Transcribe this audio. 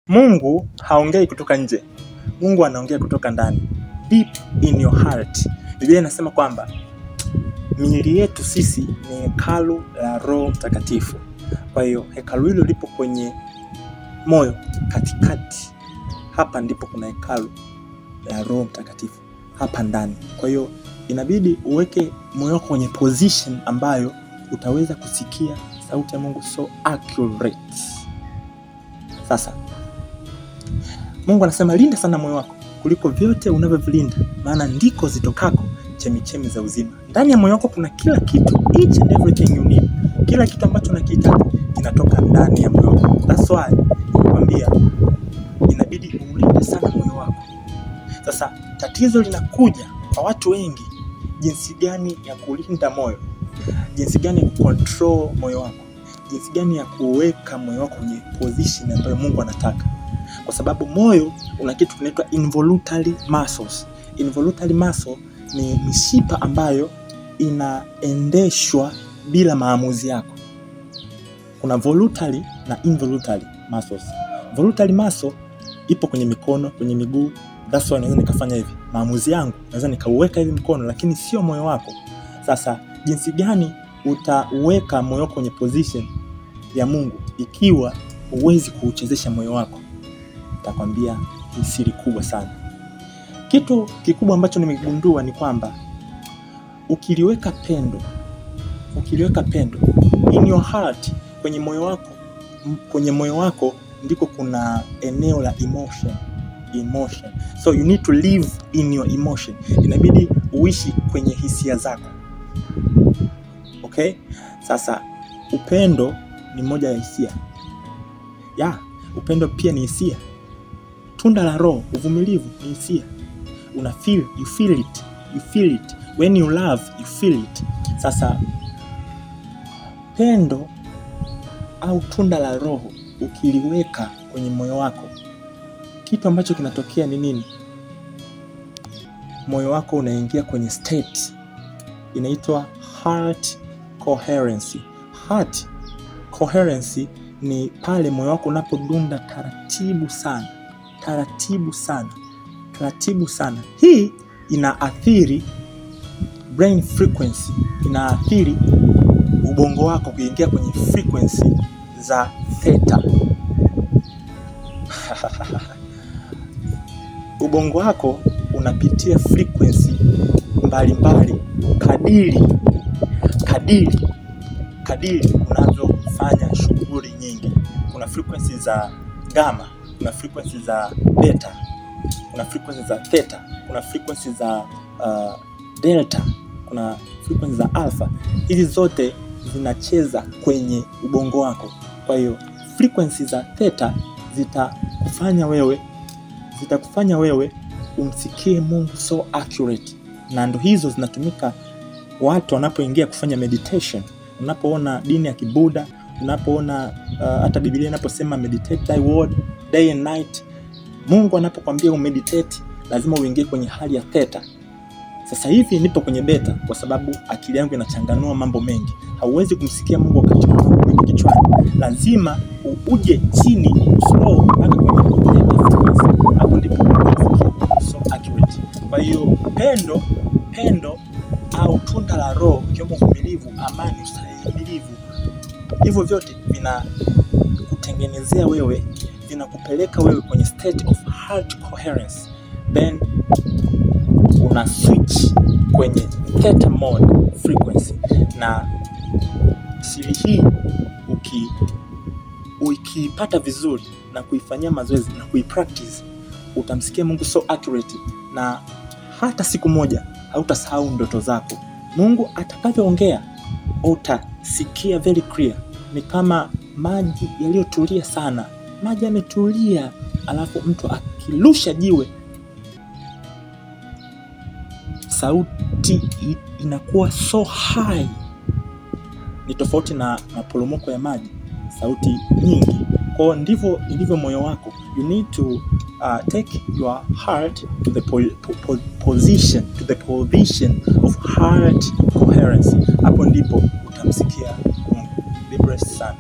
Mungu haongei kutoka nje. Mungu anaongea kutoka ndani. Deep in your heart. Biblia inasema kwamba miili yetu sisi ni hekalu la Roho Mtakatifu. Kwa hiyo hekalu hilo lipo kwenye moyo katikati. Hapa ndipo kuna hekalu la Roho Mtakatifu hapa ndani. Kwa hiyo inabidi uweke moyo wako kwenye position ambayo utaweza kusikia sauti ya Mungu so accurate. Sasa Mungu anasema linda sana moyo wako kuliko vyote unavyovilinda, maana ndiko zitokako chemichemi za uzima. Ndani ya moyo wako kuna kila kitu, each and everything you need. Kila kitu ambacho unakihitaji kinatoka ndani ya moyo wako. That's why nakwambia inabidi ulinde sana moyo wako. Sasa tatizo linakuja kwa watu wengi, jinsi gani ya kulinda moyo, jinsi gani ya kucontrol moyo wako, jinsi gani ya kuweka moyo wako kwenye position ambayo Mungu anataka. Kwa sababu moyo una kitu kinaitwa involuntary muscles. Involuntary muscle ni mishipa ambayo inaendeshwa bila maamuzi yako. Kuna voluntary na involuntary muscles. Voluntary muscle ipo kwenye mikono, kwenye miguu. That's why naweza nikafanya hivi. Maamuzi yangu naweza nikauweka hivi mkono, lakini sio moyo wako. Sasa jinsi gani utaweka moyo wako kwenye position ya Mungu ikiwa huwezi kuuchezesha moyo wako? Nitakwambia ni siri kubwa sana. Kitu kikubwa ambacho nimegundua ni kwamba ukiliweka pendo in your heart, kwenye moyo wako ndiko kuna eneo la emotion. So you need to live in your emotion. Inabidi uishi kwenye hisia zako. Okay? Sasa upendo ni moja ya hisia. Upendo pia ni hisia. Tunda la Roho, uvumilivu ni hisia. You feel it. When you love, you feel it. Sasa pendo au tunda la Roho ukiliweka kwenye moyo wako, kitu ambacho kinatokea ni nini? Moyo wako unaingia kwenye state inaitwa heart coherency. Heart coherency ni pale moyo wako unapodunda taratibu sana. Hii inaathiri brain frequency, inaathiri ubongo wako kuingia kwenye frequency za theta. Ubongo wako unapitia frequency mbalimbali kadiri unavyofanya shughuli nyingi. Kuna frequency za gamma, kuna frequency za beta, kuna frequency za theta, kuna frequency za delta, kuna frequency za alpha. Hizi zote zinacheza kwenye ubongo wako. Kwa hiyo frequency za theta zitakufanya wewe umsikie Mungu so accurate. Na ndo hizo zinatumika watu wanapoingia kufanya meditation. Unapoona dini ya Kibuddha, unapoona hata Biblia inaposema meditate thy word day and night, Mungu anapokuambia umeditate lazima uingie kwenye hali ya theta. Sasa hivi nipo kwenye beta kwa sababu akili yangu inachanganua mambo mengi. Hauwezi kumsikia Mungu wakati uko kichwani. Lazima uje chini slow mpaka kwenye theta. Hapo ndipo unasikia so accurate. Kwa hiyo pendo au tunda la Roho, ikiwemo uvumilivu, amani, ustahimilivu, hivyo vyote vinakutengenezea wewe, vinakupeleka wewe kwenye state of heart coherence. Then una switch kwenye theta mode frequency. Na siri hii ukipata vizuri na kuifanyia mazoezi na kuipractice, utamsikia Mungu so accurate, na hata siku moja hautasahau ndoto zako. Mungu atakapoongea utasikia very clear. Ni kama maji yaliyotulia sana. Maji yametulia, alafu mtu akirusha jiwe, sauti inakuwa so high. Ni tofauti na maporomoko ya maji, sauti nyingi. Kwa ndivyo ilivyo moyo wako. You need to take your heart to the position of heart coherence. Hapo ndipo utamsikia Mungu. Be blessed sana.